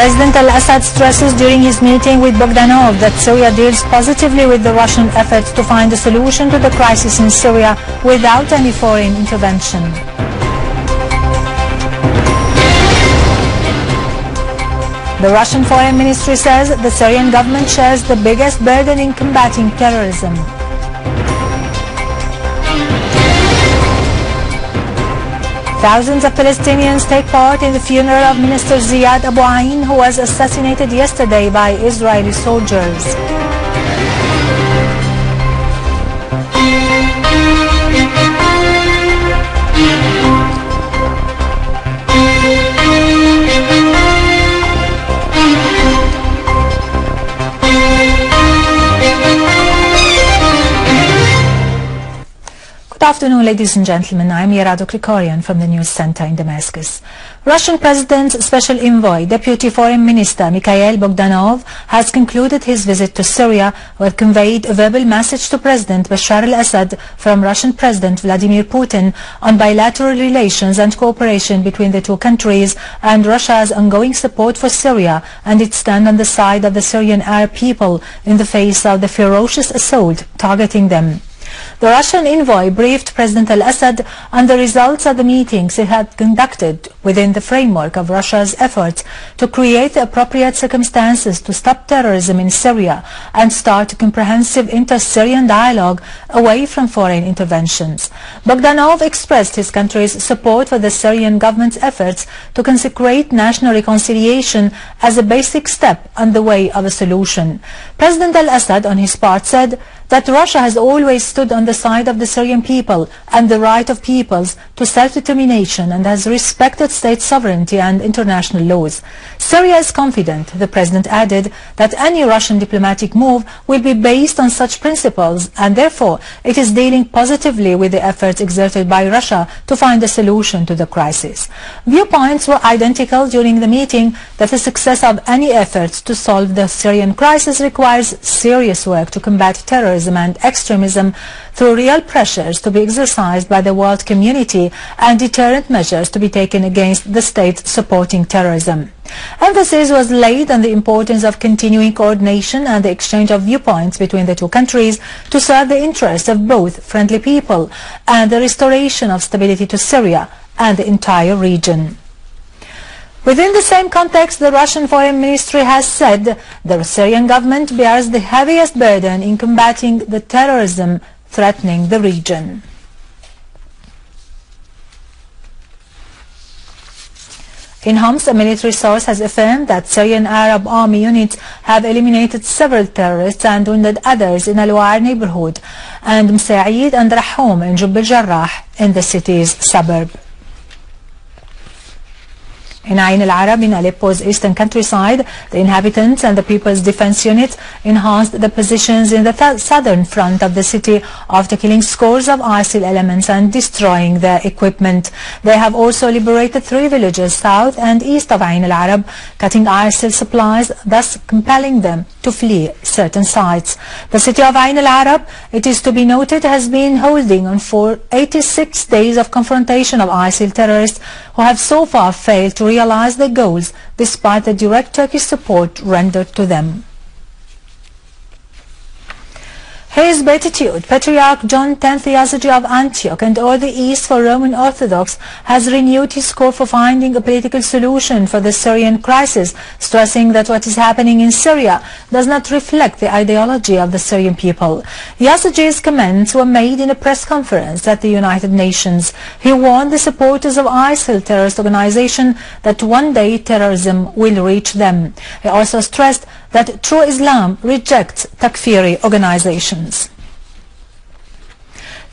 President al-Assad stresses during his meeting with Bogdanov that Syria deals positively with the Russian efforts to find a solution to the crisis in Syria without any foreign intervention. The Russian Foreign Ministry says the Syrian government shares the biggest burden in combating terrorism. Thousands of Palestinians take part in the funeral of Minister Ziad Abu Ain, who was assassinated yesterday by Israeli soldiers. Good afternoon, ladies and gentlemen. I am Yerado Krikorian from the News Center in Damascus. Russian President's Special Envoy, Deputy Foreign Minister Mikhail Bogdanov, has concluded his visit to Syria, where conveyed a verbal message to President Bashar al-Assad from Russian President Vladimir Putin on bilateral relations and cooperation between the two countries and Russia's ongoing support for Syria and its stand on the side of the Syrian Arab people in the face of the ferocious assault targeting them. The Russian envoy briefed President al-Assad on the results of the meetings it had conducted within the framework of Russia's efforts to create the appropriate circumstances to stop terrorism in Syria and start a comprehensive inter-Syrian dialogue away from foreign interventions. Bogdanov expressed his country's support for the Syrian government's efforts to consecrate national reconciliation as a basic step on the way of a solution. President al-Assad, on his part, said that Russia has always stood on the side of the Syrian people and the right of peoples to self-determination and has respected state sovereignty and international laws. Syria is confident, the President added, that any Russian diplomatic move will be based on such principles and therefore it is dealing positively with the efforts exerted by Russia to find a solution to the crisis. Viewpoints were identical during the meeting that the success of any efforts to solve the Syrian crisis requires serious work to combat terrorism and extremism through real pressures to be exercised by the world community and deterrent measures to be taken against the states supporting terrorism. Emphasis was laid on the importance of continuing coordination and the exchange of viewpoints between the two countries to serve the interests of both friendly people and the restoration of stability to Syria and the entire region. Within the same context, the Russian Foreign Ministry has said the Syrian government bears the heaviest burden in combating the terrorism threatening the region. In Homs, a military source has affirmed that Syrian Arab army units have eliminated several terrorists and wounded others in Al-Wa'ar neighborhood and Msa'id and Rahom in Jub al-Jarrah in the city's suburb. In Ain al-Arab, in Aleppo's eastern countryside, the inhabitants and the People's Defense Unit enhanced the positions in the southern front of the city after killing scores of ISIL elements and destroying their equipment. They have also liberated 3 villages south and east of Ain al-Arab, cutting ISIL supplies, thus compelling them to flee certain sites. The city of Ain al-Arab, it is to be noted, has been holding on for 86 days of confrontation of ISIL terrorists who have so far failed to realize their goals despite the direct Turkish support rendered to them. His Beatitude, Patriarch John X Theosophy of Antioch and all the East for Roman Orthodox, has renewed his call for finding a political solution for the Syrian crisis, stressing that what is happening in Syria does not reflect the ideology of the Syrian people. Theosophy's comments were made in a press conference at the United Nations. He warned the supporters of ISIL terrorist organization that one day terrorism will reach them. He also stressed that true Islam rejects Takfiri organizations.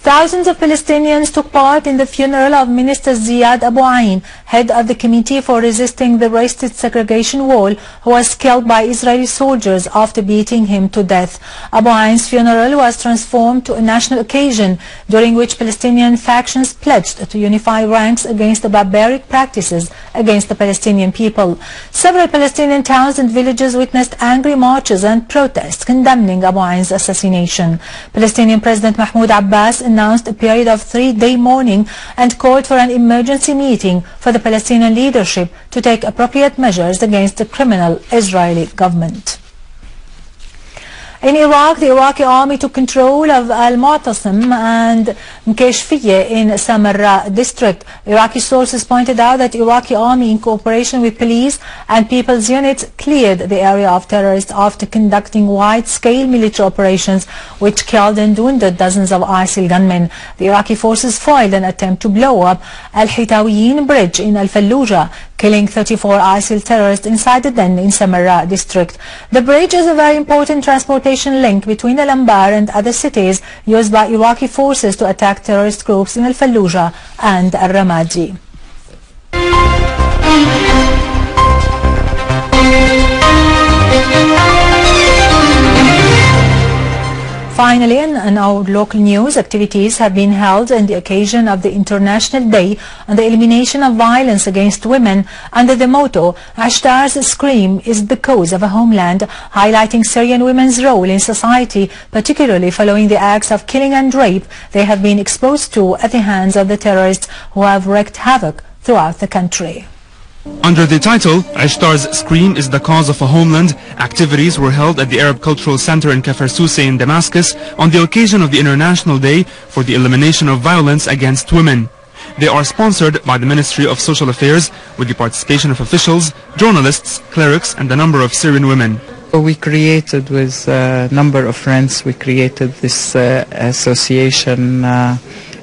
Thousands of Palestinians took part in the funeral of Minister Ziad Abu Ain, head of the Committee for Resisting the Racist Segregation Wall, who was killed by Israeli soldiers after beating him to death. Abu Ain's funeral was transformed to a national occasion during which Palestinian factions pledged to unify ranks against the barbaric practices against the Palestinian people. Several Palestinian towns and villages witnessed angry marches and protests condemning Abu Ain's assassination. Palestinian President Mahmoud Abbas announced a period of 3-day mourning and called for an emergency meeting for the Palestinian leadership to take appropriate measures against the criminal Israeli government. In Iraq, the Iraqi army took control of al-Mu'tasim and Mkeshfiye in Samarra district. Iraqi sources pointed out that Iraqi army, in cooperation with police and people's units, cleared the area of terrorists after conducting wide-scale military operations which killed and wounded dozens of ISIL gunmen. The Iraqi forces foiled an attempt to blow up al-Hitawiyin bridge in al-Fallujah, killing 34 ISIL terrorists inside the den in Samarra district. The bridge is a very important transportation link between Al-Anbar and other cities used by Iraqi forces to attack terrorist groups in Al-Fallujah and Al-Ramadi. Finally, in our local news, activities have been held on the occasion of the International Day on the Elimination of Violence Against Women under the motto, Ashtar's Scream is the Cause of a Homeland, highlighting Syrian women's role in society, particularly following the acts of killing and rape they have been exposed to at the hands of the terrorists who have wreaked havoc throughout the country. Under the title, Ashtar's Scream is the Cause of a Homeland, activities were held at the Arab Cultural Center in Kafr Souseh in Damascus on the occasion of the International Day for the Elimination of Violence Against Women. They are sponsored by the Ministry of Social Affairs with the participation of officials, journalists, clerics and a number of Syrian women. We created with a number of friends, we created this association,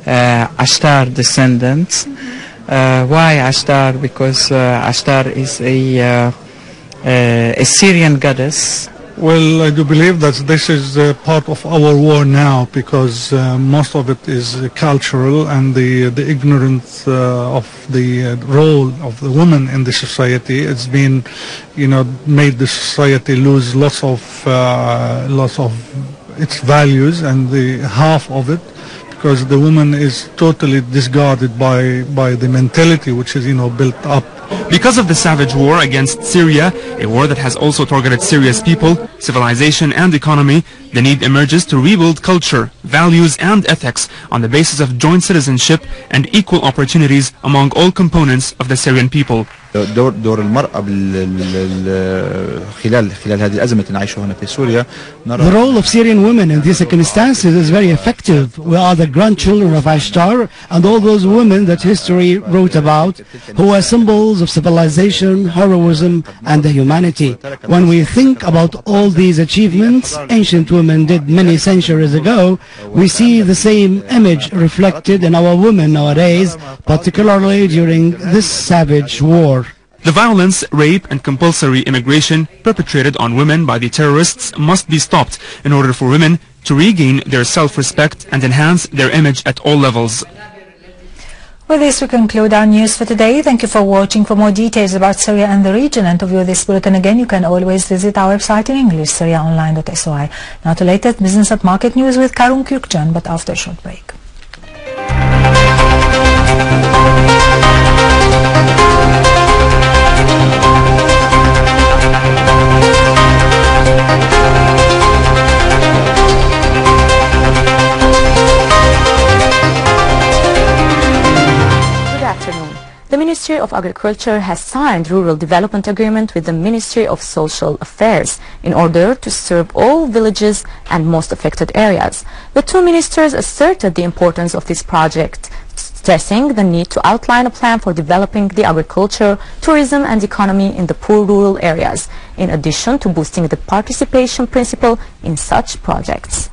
Ashtar Descendants. Why Ashtar? Because Ashtar is a Syrian goddess. Well, I do believe that this is part of our war now, because most of it is cultural, and the ignorance of the role of the woman in the society. It's been, made the society lose lots of its values, and the half of it, because the woman is totally discarded by the mentality which is built up. Because of the savage war against Syria, a war that has also targeted Syria's people, civilization and economy, the need emerges to rebuild culture, values and ethics on the basis of joint citizenship and equal opportunities among all components of the Syrian people. دور المرأة خلال هذه الأزمة اللي نعيشها هنا في سوريا. The role of Syrian women in these circumstances is very effective. We are the grandchildren of Ashtar and all those women that history wrote about, who are symbols of civilization, heroism and humanity. When we think about all these achievements ancient women did many centuries ago, we see the same image reflected in our women nowadays, particularly during this savage war. The violence, rape and compulsory immigration perpetrated on women by the terrorists must be stopped in order for women to regain their self-respect and enhance their image at all levels. With this, we conclude our news for today. Thank you for watching. For more details about Syria and the region and to view this bulletin again, you can always visit our website in English, syriaonline.soi. Now to latest business and market news with Karun Kürkcan, but after a short break. The Ministry of Agriculture has signed rural development agreement with the Ministry of Social Affairs in order to serve all villages and most affected areas. The two ministers asserted the importance of this project, stressing the need to outline a plan for developing the agriculture, tourism and economy in the poor rural areas, in addition to boosting the participation principle in such projects.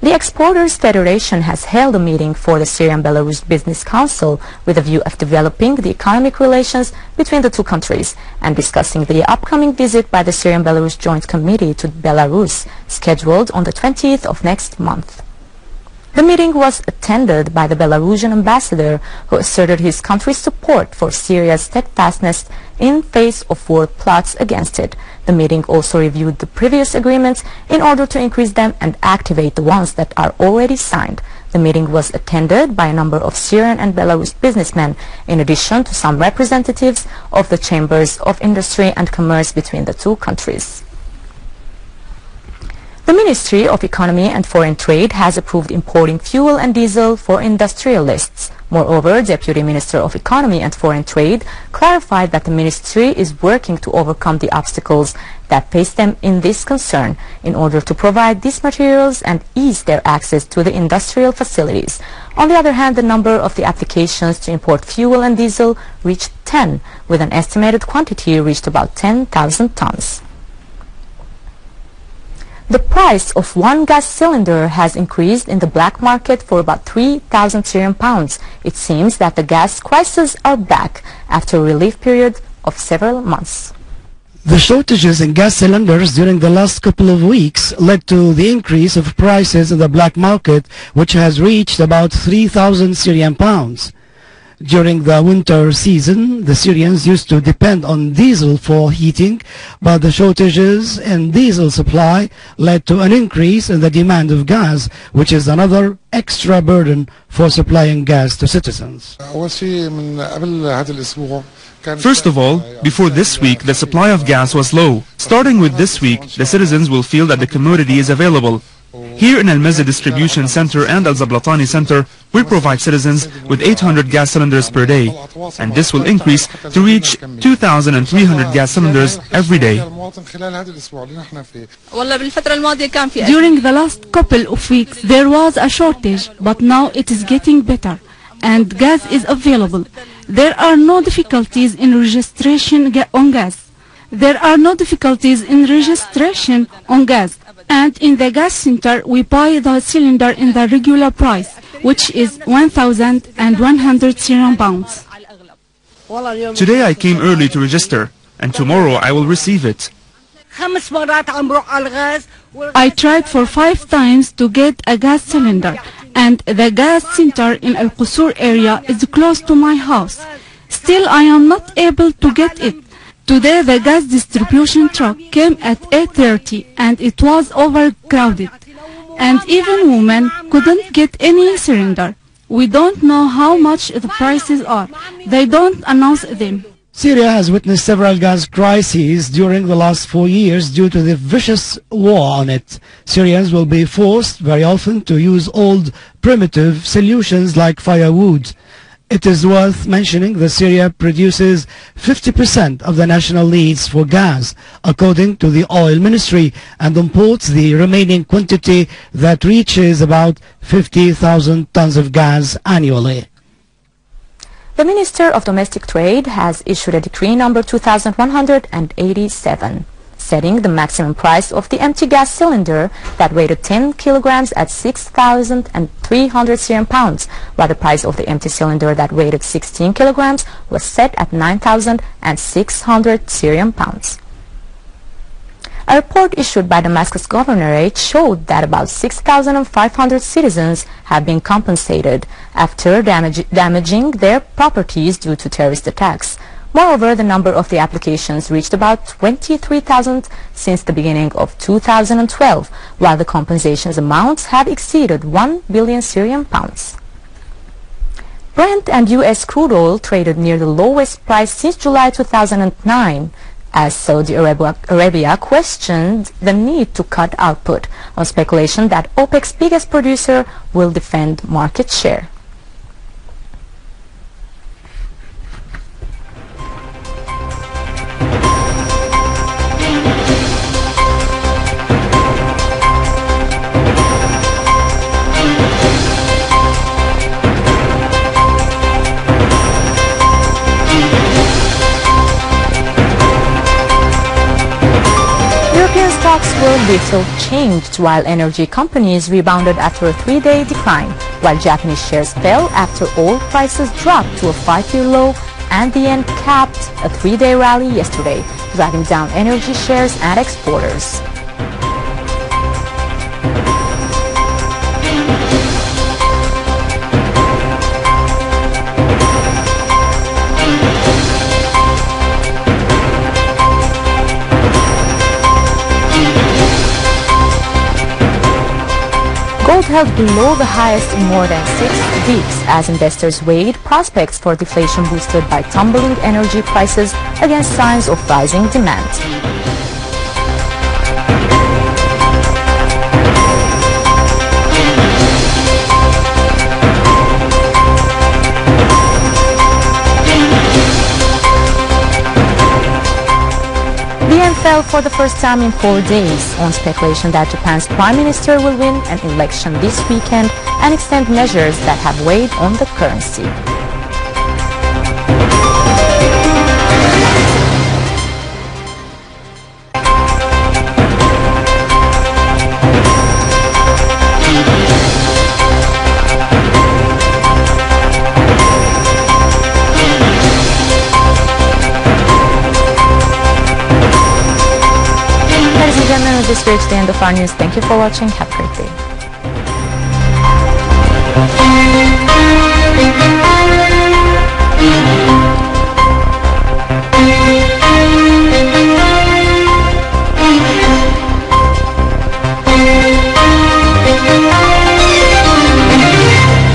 The Exporters Federation has held a meeting for the Syrian-Belarus Business Council with a view of developing the economic relations between the two countries and discussing the upcoming visit by the Syrian-Belarus Joint Committee to Belarus, scheduled on the 20th of next month. The meeting was attended by the Belarusian ambassador, who asserted his country's support for Syria's steadfastness in face of war plots against it. The meeting also reviewed the previous agreements in order to increase them and activate the ones that are already signed. The meeting was attended by a number of Syrian and Belarus businessmen, in addition to some representatives of the chambers of industry and commerce between the two countries. The Ministry of Economy and Foreign Trade has approved importing fuel and diesel for industrialists. Moreover, Deputy Minister of Economy and Foreign Trade clarified that the ministry is working to overcome the obstacles that face them in this concern in order to provide these materials and ease their access to the industrial facilities. On the other hand, the number of the applications to import fuel and diesel reached 10, with an estimated quantity reached about 10,000 tons. The price of one gas cylinder has increased in the black market for about 3,000 Syrian pounds. It seems that the gas crises are back after a relief period of several months. The shortages in gas cylinders during the last couple of weeks led to the increase of prices in the black market, which has reached about 3,000 Syrian pounds. During the winter season, the Syrians used to depend on diesel for heating, but the shortages in diesel supply led to an increase in the demand of gas, which is another extra burden for supplying gas to citizens. First of all, before this week, the supply of gas was low. Starting with this week, the citizens will feel that the commodity is available. Here in Al-Mazza Distribution Center and Al-Zablatani Center, we provide citizens with 800 gas cylinders per day, and this will increase to reach 2,300 gas cylinders every day. During the last couple of weeks, there was a shortage, but now it is getting better, and gas is available. There are no difficulties in registration on gas. And in the gas center, we buy the cylinder in the regular price, which is 1,100 Syrian pounds. Today I came early to register, and tomorrow I will receive it. I tried for 5 times to get a gas cylinder, and the gas center in al-Qusur area is close to my house. Still, I am not able to get it. Today the gas distribution truck came at 8:30 and it was overcrowded. And even women couldn't get any cylinder. We don't know how much the prices are. They don't announce them. Syria has witnessed several gas crises during the last 4 years due to the vicious war on it. Syrians will be forced very often to use old primitive solutions like firewood. It is worth mentioning that Syria produces 50% of the national needs for gas, according to the oil ministry, and imports the remaining quantity that reaches about 50,000 tons of gas annually. The Minister of Domestic Trade has issued a decree number 2187, setting the maximum price of the empty gas cylinder that weighed 10 kilograms at 6,300 Syrian pounds, while the price of the empty cylinder that weighed 16 kilograms was set at 9,600 Syrian pounds. A report issued by Damascus Governorate showed that about 6,500 citizens have been compensated after damaging their properties due to terrorist attacks. Moreover, the number of the applications reached about 23,000 since the beginning of 2012, while the compensations amounts have exceeded 1 billion Syrian pounds. Brent and U.S. crude oil traded near the lowest price since July 2009, as Saudi Arabia questioned the need to cut output on speculation that OPEC's biggest producer will defend market share. Stocks were little changed while energy companies rebounded after a 3-day decline, while Japanese shares fell after oil prices dropped to a 5-year low and the yen capped a 3-day rally yesterday, driving down energy shares and exporters. Gold held below the highest in more than 6 weeks as investors weighed prospects for deflation boosted by tumbling energy prices against signs of rising demand. fell for the first time in 4 days on speculation that Japan's Prime Minister will win an election this weekend and extend measures that have weighed on the currency. This reached the end of our news. Thank you for watching. Have a great day.